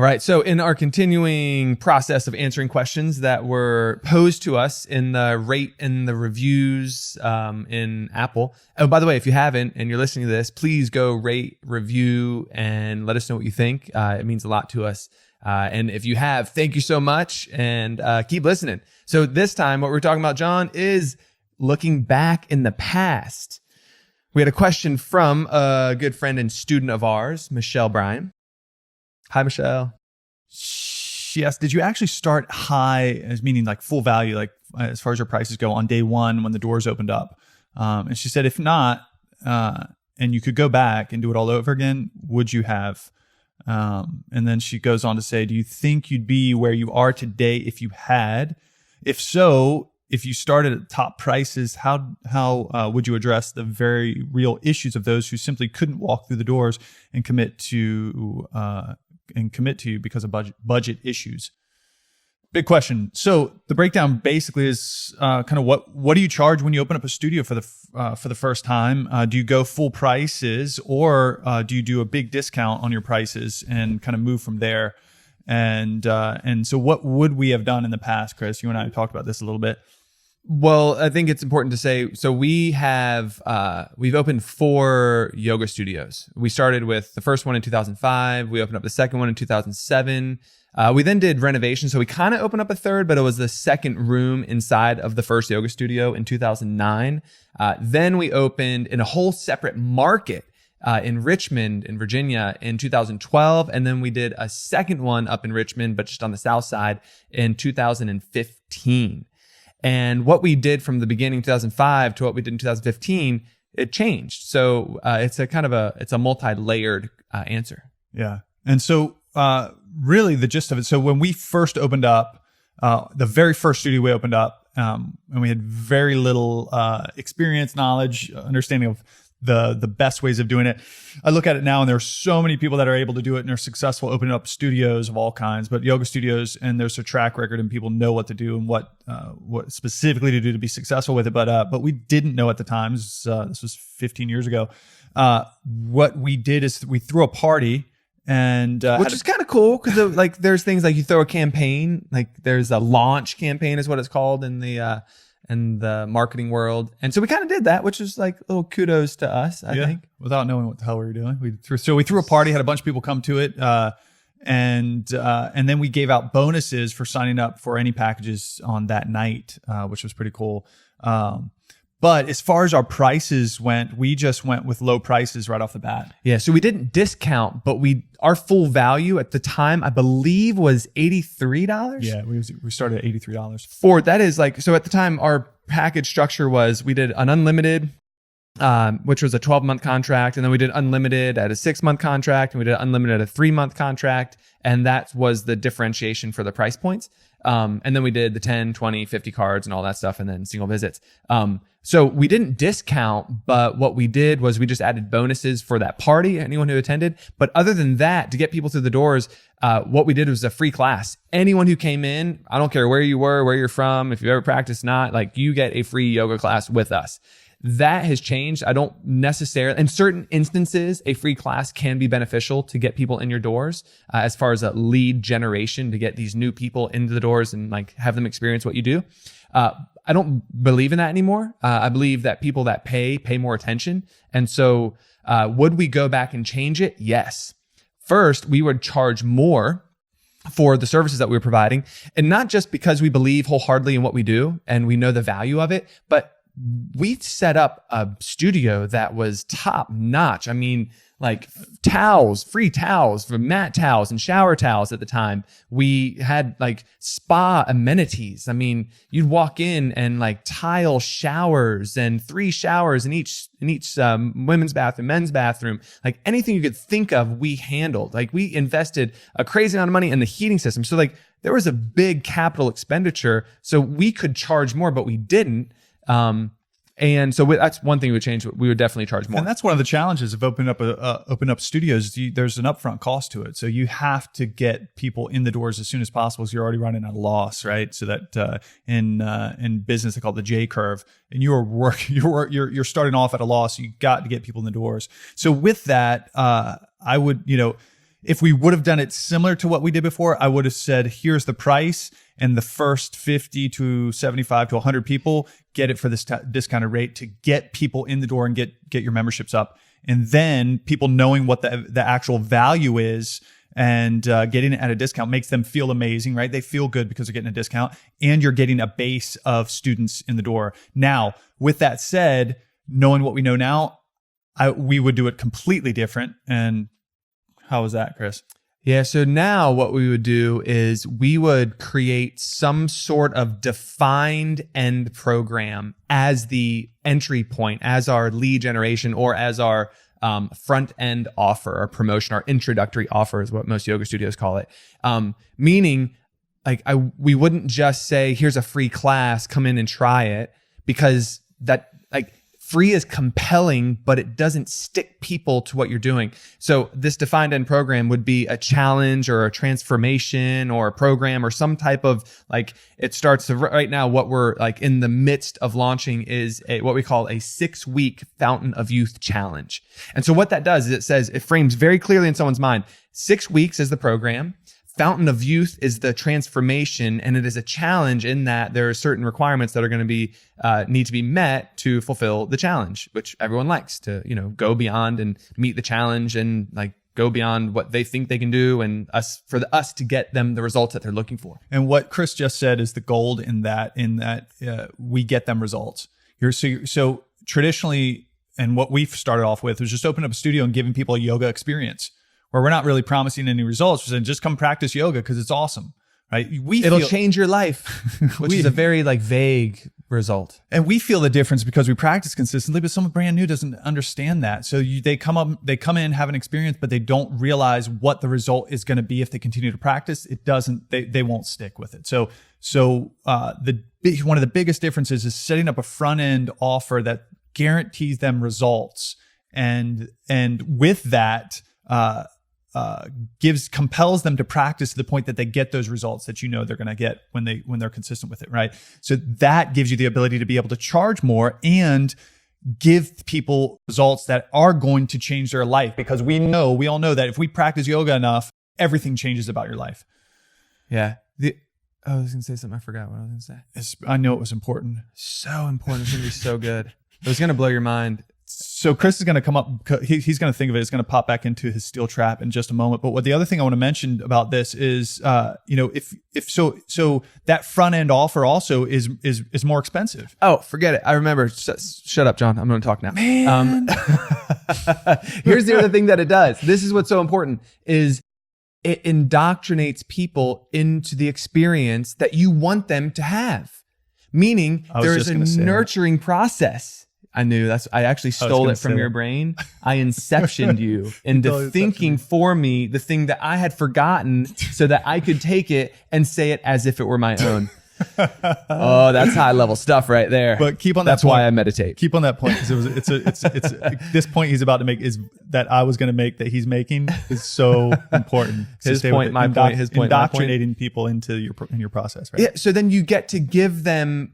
right. So in our continuing process of answering questions that were posed to us in the rate and the reviews in Apple. Oh, by the way, if you haven't and you're listening to this, please go rate, review, and let us know what you think. It means a lot to us. And if you have, thank you so much, and keep listening. So this time, what we're talking about, John, is looking back in the past. We had a question from a good friend and student of ours, Michelle Bryan. Hi, Michelle. She asked, did you actually start high, as meaning like full value, like as far as your prices go, on day one when the doors opened up? And she said, if not, and you could go back and do it all over again, would you have? And then she goes on to say, do you think you'd be where you are today if you had? If so, if you started at top prices, how would you address the very real issues of those who simply couldn't walk through the doors and commit to you because of budget issues? Big question. So the breakdown basically is kind of what do you charge when you open up a studio for the first time? Do you go full prices, or do you do a big discount on your prices and kind of move from there? And so what would we have done in the past, Chris? You and I talked about this a little bit. Well, I think it's important to say, so we've opened 4 yoga studios. We started with the first one in 2005. We opened up the second one in 2007. We then did renovations. So we kind of opened up a third, but it was the second room inside of the first yoga studio in 2009. Then we opened in a whole separate market in Richmond, in Virginia, in 2012. And then we did a second one up in Richmond, but just on the south side, in 2015. And what we did from the beginning, 2005, to what we did in 2015, it changed. So it's a multi-layered answer. Yeah. And so really the gist of it, so when we first opened up, the very first studio we opened up, and we had very little experience, knowledge, understanding of the best ways of doing it. I look at it now, and there are so many people that are able to do it and are successful opening up studios of all kinds, but yoga studios, and there's a track record and people know what to do and what specifically to do to be successful with it. But we didn't know at the time. This was 15 years ago. What we did is we threw a party, and which is kind of cool, because like there's things like you throw a campaign, like there's a launch campaign is what it's called in the marketing world. And so we kind of did that, which is like a little kudos to us, I think. Without knowing what the hell we were doing. We threw a party, had a bunch of people come to it. And then we gave out bonuses for signing up for any packages on that night, which was pretty cool. But as far as our prices went, we just went with low prices right off the bat. Yeah, so we didn't discount, but our full value at the time, I believe, was $83. Yeah, we started at $83. So at the time, our package structure was, we did an unlimited, which was a 12-month contract, and then we did unlimited at a 6-month contract, and we did unlimited at a 3-month contract, and that was the differentiation for the price points. And then we did the 10, 20, 50 cards and all that stuff, and then single visits. So we didn't discount, but what we did was we just added bonuses for that party, anyone who attended. But other than that, to get people through the doors, what we did was a free class. Anyone who came in, I don't care where you were, where you're from, if you ever practiced, not, like, you get a free yoga class with us. That has changed. I don't necessarily, in certain instances, a free class can be beneficial to get people in your doors, as far as a lead generation, to get these new people into the doors and like have them experience what you do. I don't believe in that anymore. I believe that people that pay more attention. And so would we go back and change it? Yes. First, we would charge more for the services that we were providing. And not just because we believe wholeheartedly in what we do and we know the value of it, but we set up a studio that was top notch. I mean, like free towels, mat towels and shower towels at the time. We had like spa amenities. I mean, you'd walk in and like tile showers and 3 showers in each women's bathroom, men's bathroom, like anything you could think of, we handled. Like, we invested a crazy amount of money in the heating system. So like there was a big capital expenditure, so we could charge more, but we didn't. And so that's one thing we would change. We would definitely charge more. And that's one of the challenges of opening up studios. There's an upfront cost to it. So you have to get people in the doors as soon as possible, because you're already running at a loss, right? So that in business they call it the J curve, and you're starting off at a loss. So you got to get people in the doors. So with that, I would, if we would have done it similar to what we did before, I would have said, here's the price, and the first 50 to 75 to 100 people get it for this discounted rate to get people in the door and get your memberships up. And then people knowing what the actual value is and getting it at a discount makes them feel amazing, right? They feel good because they're getting a discount, and you're getting a base of students in the door. Now, with that said, knowing what we know now, we would do it completely different. And how was that, Chris? Yeah, so now what we would do is we would create some sort of defined end program as the entry point, as our lead generation, or as our front end offer or promotion, our introductory offer is what most yoga studios call it. Meaning, like we wouldn't just say, here's a free class, come in and try it, because that free is compelling, but it doesn't stick people to what you're doing. So this defined end program would be a challenge or a transformation or a program or some type of it starts to right now. What we're in the midst of launching is what we call a 6-week Fountain of Youth challenge. And so what that does is it frames very clearly in someone's mind, 6 weeks is the program. Fountain of Youth is the transformation, and it is a challenge in that there are certain requirements that are going to be need to be met to fulfill the challenge, which everyone likes to, go beyond and meet the challenge and go beyond what they think they can do, and for us to get them the results that they're looking for. And what Chris just said is the gold in that we get them results. So traditionally, and what we've started off with was just open up a studio and giving people a yoga experience, where we're not really promising any results. We're saying, just come practice yoga because it's awesome, right? It'll change your life, which is a very vague result. And we feel the difference because we practice consistently, but someone brand new doesn't understand that. So they come in, have an experience, but they don't realize what the result is going to be if they continue to practice. They won't stick with it. So one of the biggest differences is setting up a front end offer that guarantees them results, and with that, compels them to practice to the point that they get those results that they're going to get when they're consistent with it, right? So that gives you the ability to be able to charge more and give people results that are going to change their life, because we all know that if we practice yoga enough, everything changes about your life. Yeah. I was going to say something. I forgot what I was going to say. I know it was important. So important. It's going to be so good. It was going to blow your mind. So Chris is going to come up. He's going to think of it. It's going to pop back into his steel trap in just a moment. But the other thing I want to mention about this is, so that front end offer also is more expensive. Oh, forget it. I remember. Shut up, John. I'm going to talk now. Man. Here's the other thing that it does. This is what's so important is it indoctrinates people into the experience that you want them to have. Meaning there's a nurturing process. I knew I actually stole it from your brain. I inceptioned you into thinking for me the thing that I had forgotten so that I could take it and say it as if it were my own. Oh, that's high level stuff right there. But keep on that. That's point. why I meditate. Keep on that point, because it's this point he's about to make is that I was going to make that he's making is so important. His point, my point, his point, indoctrinating people into your process, right? Yeah. So then you get to give them.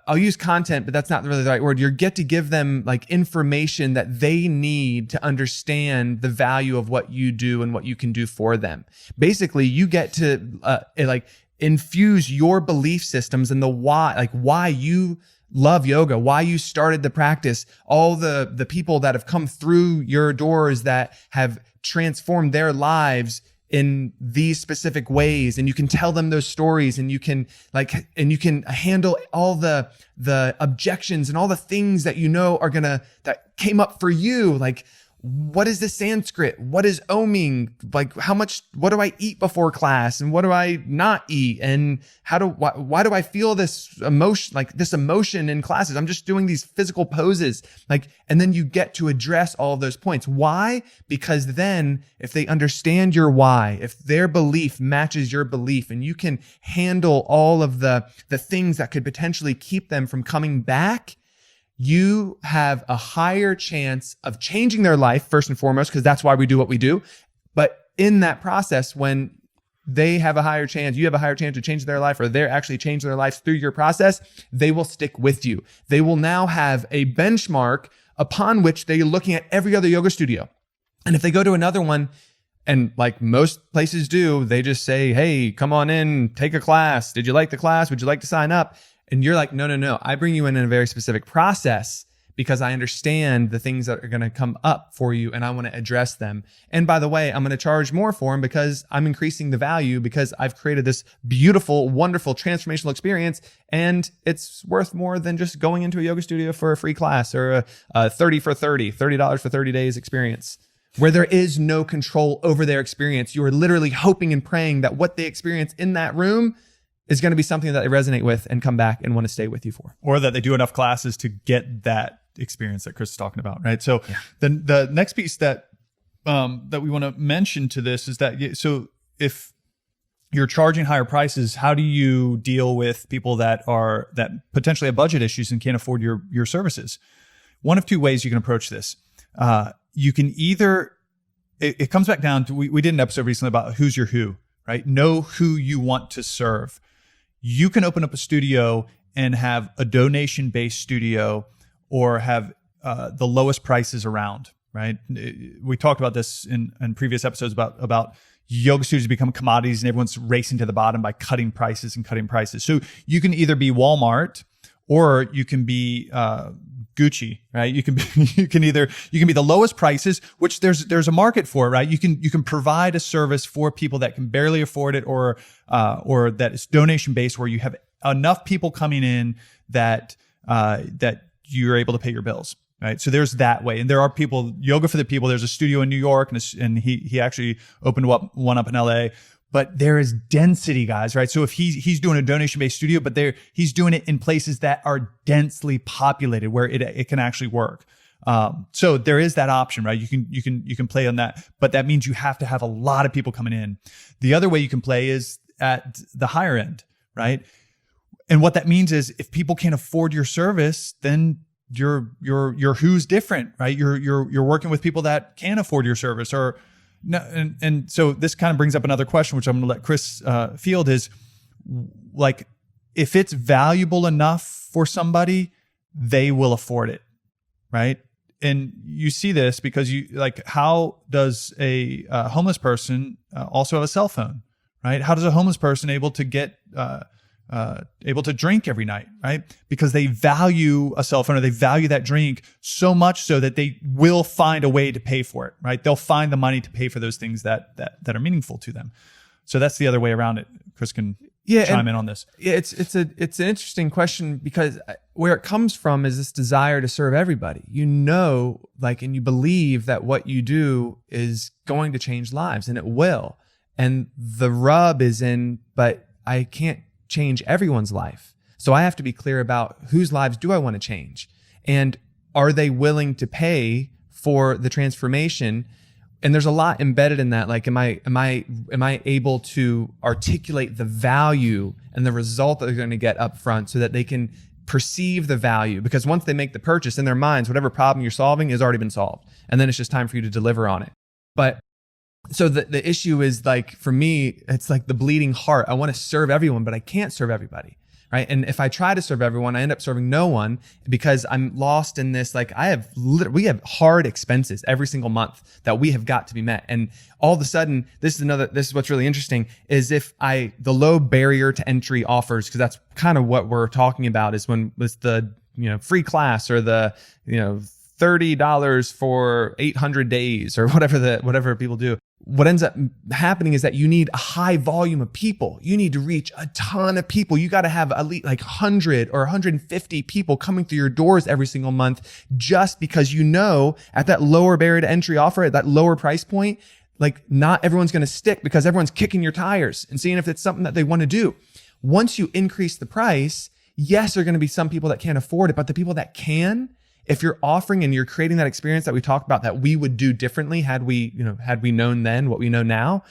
I'll use content, but that's not really the right word. You get to give them information that they need to understand the value of what you do and what you can do for them. Basically, you get to infuse your belief systems and the why you love yoga, why you started the practice, all the people that have come through your doors that have transformed their lives in these specific ways, and you can tell them those stories, and you can handle all the objections and all the things that that came up for you. What is the Sanskrit? What is oming? What do I eat before class? And what do I not eat? And why do I feel this emotion, in classes? I'm just doing these physical poses. And then you get to address all of those points. Why? Because then if they understand your why, if their belief matches your belief, and you can handle all of the things that could potentially keep them from coming back, you have a higher chance of changing their life, first and foremost, because that's why we do what we do. But in that process, when they have a higher chance, you have a higher chance to change their life, or they're actually changing their lives through your process, they will stick with you. They will now have a benchmark upon which they're looking at every other yoga studio. And if they go to another one, And like most places do, they just say, hey, come on in, take a class. Did you like the class? Would you like to sign up? And you're like, no. I bring you in a very specific process because I understand the things that are going to come up for you and I want to address them. And by the way, I'm going to charge more for them because I'm increasing the value because I've created this beautiful, wonderful, transformational experience. And it's worth more than just going into a yoga studio for a free class or a $30 for 30 days experience, where there is no control over their experience. You are literally hoping and praying that what they experience in that room is going to be something that they resonate with and come back and want to stay with you for. Or that they do enough classes to get that experience that Chris is talking about, right? So then the next piece that we want to mention to this is that, so if you're charging higher prices, how do you deal with people that potentially have budget issues and can't afford your services? One of two ways you can approach this. You can either, it comes back down to, we did an episode recently about who's your who, right? Know who you want to serve. You can open up a studio and have a donation-based studio or have the lowest prices around, right? We talked about this in previous episodes about yoga studios become commodities and everyone's racing to the bottom by cutting prices. So you can either be Walmart or you can be Gucci, right? You can be the lowest prices, which there's a market for, right? You can provide a service for people that can barely afford it, or that is donation based, where you have enough people coming in that you're able to pay your bills, right? So there's that way, and there are people, Yoga for the People. There's a studio in New York, and he actually opened one up in LA. But there is density, guys, right? So if he's doing a donation-based studio, but he's doing it in places that are densely populated where it can actually work. So there is that option, right? You can play on that, but that means you have to have a lot of people coming in. The other way you can play is at the higher end, right? And what that means is if people can't afford your service, then your who's different, right? You're working with people that can afford your service, or no, and so this kind of brings up another question, which I'm going to let Chris field, is like, if it's valuable enough for somebody, they will afford it, right? And you see this because how does a homeless person also have a cell phone, right? How does a homeless person able to drink every night, right? Because they value a cell phone, or they value that drink so much so that they will find a way to pay for it, right? They'll find the money to pay for those things that are meaningful to them. So that's the other way around it. Chris can chime in on this. Yeah, it's an interesting question, because where it comes from is this desire to serve everybody. And you believe that what you do is going to change lives, and it will. And the rub is but I can't change everyone's life. So I have to be clear about whose lives do I want to change, and are they willing to pay for the transformation? And there's a lot embedded in that. Like, am I able to articulate the value and the result that they're going to get up front so that they can perceive the value? Because once they make the purchase, in their minds, whatever problem you're solving has already been solved. And then it's just time for you to deliver on it. But so the issue is, like, for me, it's like the bleeding heart. I want to serve everyone, but I can't serve everybody, right? And if I try to serve everyone, I end up serving no one, because I'm lost in this. Like, we have hard expenses every single month that we have got to be met. And all of a sudden, this is what's really interesting, is if the low barrier to entry offers, because that's kind of what we're talking about, is when with the, free class, or the, $30 for 800 days, or whatever people do. What ends up happening is that you need a high volume of people. You need to reach a ton of people. You got to have at least like 100 or 150 people coming through your doors every single month, just because at that lower barrier to entry offer, at that lower price point, like, not everyone's going to stick, because everyone's kicking your tires and seeing if it's something that they want to do. Once you increase the price, yes, there are going to be some people that can't afford it, but the people that can, if you're offering and you're creating that experience that we talked about that we would do differently had we known then what we know now,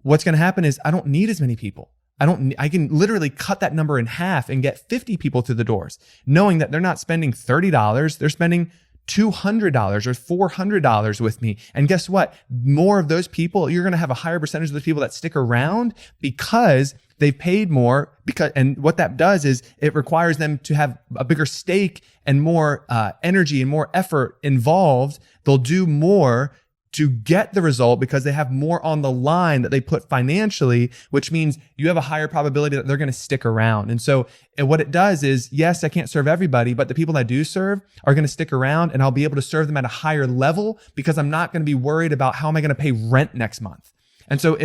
what's going to happen is I don't need as many people. I can literally cut that number in half and get 50 people through the doors, knowing that they're not spending $30, they're spending $200 or $400 with me. And guess what? More of those people, you're going to have a higher percentage of those people that stick around because they've paid more. And what that does is it requires them to have a bigger stake and more energy and more effort involved. They'll do more to get the result because they have more on the line that they put financially, which means you have a higher probability that they're going to stick around. And so what it does is, yes, I can't serve everybody, but the people I do serve are going to stick around, and I'll be able to serve them at a higher level because I'm not going to be worried about how am I going to pay rent next month. And so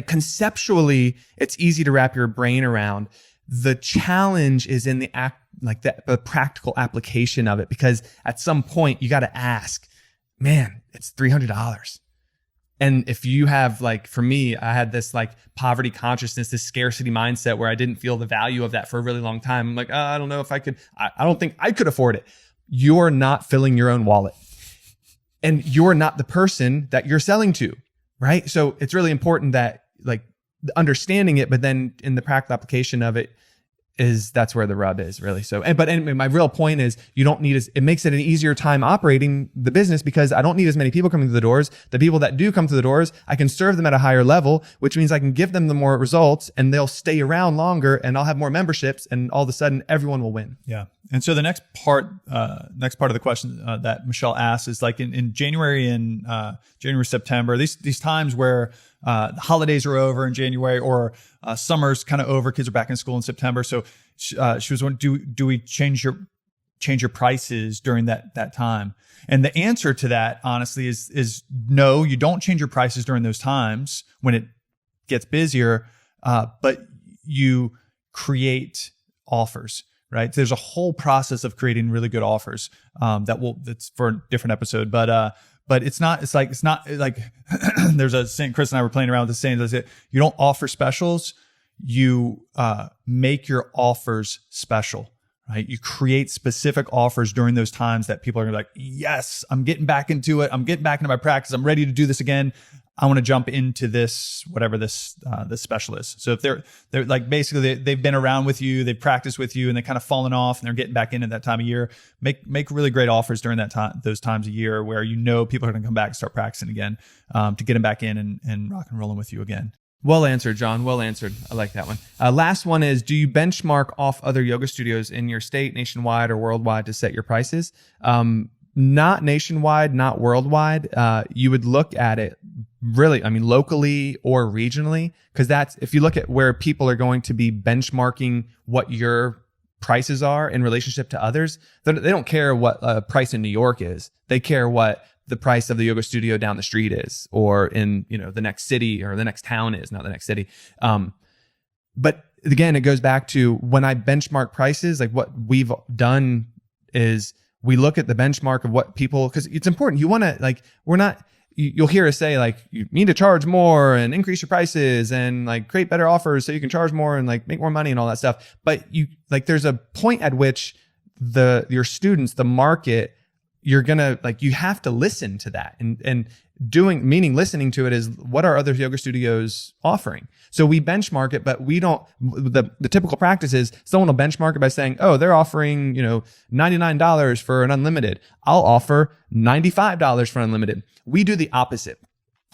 conceptually, it's easy to wrap your brain around. The challenge is in the practical application of it, because at some point you got to ask, man, it's $300. And if you have, like, for me, I had this like poverty consciousness, this scarcity mindset where I didn't feel the value of that for a really long time. I'm like, I don't know if I could, I don't think I could afford it. You're not filling your own wallet, and you're not the person that you're selling to, right? So it's really important that, like, understanding it, but then in the practical application of it, that's where the rub is, really. So, but anyway, my real point is, you don't need it makes it an easier time operating the business because I don't need as many people coming through the doors. The people that do come through the doors, I can serve them at a higher level, which means I can give them the more results and they'll stay around longer, and I'll have more memberships, and all of a sudden everyone will win. Yeah. And so the next part of the question that Michelle asked is, like, in January and January, September, these times where the holidays are over in January, or summer's kind of over, kids are back in school in September. So she was wondering, do we change your prices during that time? And the answer to that, honestly, is no, you don't change your prices during those times when it gets busier, but you create offers. Right. There's a whole process of creating really good offers that's for a different episode. But it's not like there's a saying, Chris and I were playing around with the saying, that you don't offer specials, you make your offers special. Right. You create specific offers during those times that people are like, yes, I'm getting back into it. I'm getting back into my practice. I'm ready to do this again. I want to jump into this, whatever this special is. So if they're like, basically they've been around with you, they've practiced with you, and they kind of fallen off, and they're getting back in at that time of year, make really great offers during those times of year where people are going to come back and start practicing again, to get them back in and rock and rolling with you again. Well answered, John. Well answered. I like that one. Last one is, do you benchmark off other yoga studios in your state, nationwide, or worldwide to set your prices? Not nationwide, not worldwide. You would look at it really, locally or regionally, because that's, if you look at where people are going to be benchmarking what your prices are in relationship to others, they don't care what a price in New York is. They care what the price of the yoga studio down the street is, or in, the next city or the next town is, not the next city. But again, it goes back to when I benchmark prices, like what we've done is we look at the benchmark of what people, because it's important. You want to, like, you'll hear us say, like, you need to charge more and increase your prices and, like, create better offers so you can charge more and, like, make more money and all that stuff. But there's a point at which your students, the market, you're gonna, like, you have to listen to that, and listening to it is, what are other yoga studios offering? So we benchmark it, but we don't, the typical practice is someone will benchmark it by saying, oh, they're offering, $99 for an unlimited. I'll offer $95 for unlimited. We do the opposite.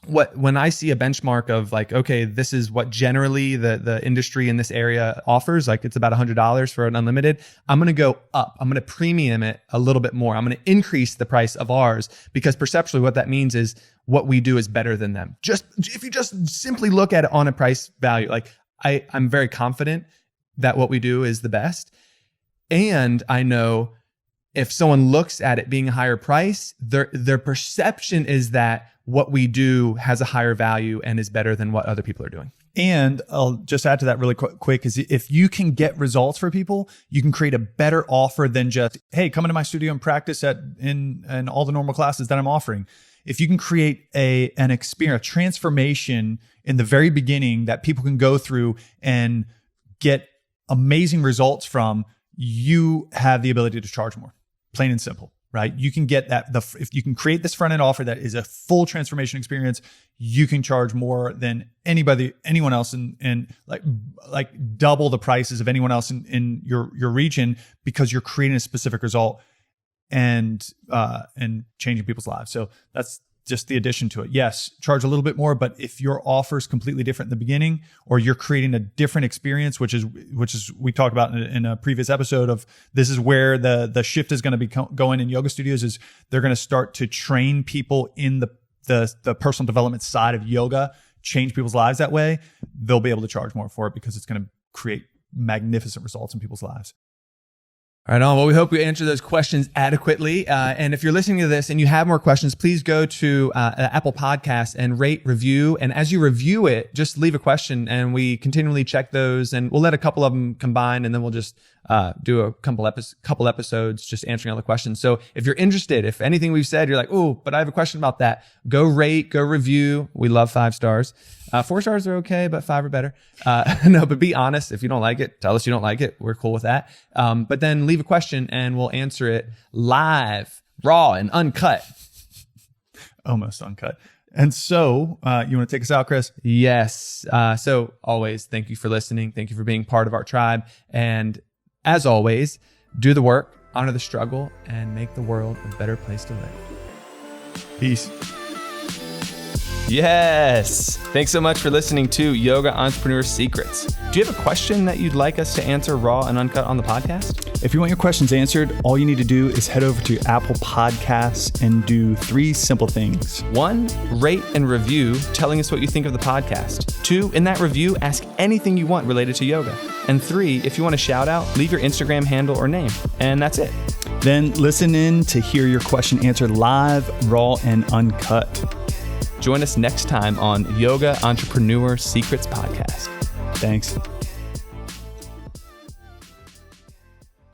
When I see a benchmark of, like, okay, this is what generally the industry in this area offers, like, it's about $100 for an unlimited, I'm going to go up. I'm going to premium it a little bit more. I'm going to increase the price of ours, because perceptually what that means is what we do is better than them. If you just simply look at it on a price value, like, I'm very confident that what we do is the best. And I know if someone looks at it being a higher price, their perception is that what we do has a higher value and is better than what other people are doing. And I'll just add to that really quick, is if you can get results for people, you can create a better offer than just, hey, come into my studio and practice in all the normal classes that I'm offering. If you can create an experience, a transformation in the very beginning that people can go through and get amazing results from, you have the ability to charge more, plain and simple. Right? You can get that. If you can create this front end offer that is a full transformation experience, you can charge more than anyone else, and like double the prices of anyone else in your region, because you're creating a specific result and changing people's lives. So just the addition to it. Yes, charge a little bit more, but if your offer is completely different in the beginning, or you're creating a different experience, which is we talked about in a previous episode of, this is where the shift is going to be going in yoga studios, is they're going to start to train people in the personal development side of yoga, change people's lives that way. They'll be able to charge more for it because it's going to create magnificent results in people's lives. All right on. Well, we hope we answered those questions adequately. And if you're listening to this and you have more questions, please go to Apple Podcasts and rate, review. And as you review it, just leave a question, and we continually check those. And we'll let a couple of them combine, and then we'll just do a couple episodes just answering all the questions. So if you're interested, if anything we've said, you're like, oh, but I have a question about that, go rate, go review. We love 5 stars. 4 stars are okay, but 5 are better. No, but be honest. If you don't like it, tell us you don't like it. We're cool with that. But then leave a question and we'll answer it live, raw, and uncut. Almost uncut. And so you want to take us out, Chris? Yes. So always, thank you for listening. Thank you for being part of our tribe. And as always, do the work, honor the struggle, and make the world a better place to live. Peace. Yes. Thanks so much for listening to Yoga Entrepreneur Secrets. Do you have a question that you'd like us to answer raw and uncut on the podcast? If you want your questions answered, all you need to do is head over to Apple Podcasts and do 3 simple things. 1, rate and review, telling us what you think of the podcast. 2, in that review, ask anything you want related to yoga. And 3, if you want a shout out, leave your Instagram handle or name. And that's it. Then listen in to hear your question answered live, raw, and uncut. Join us next time on Yoga Entrepreneur Secrets Podcast. Thanks.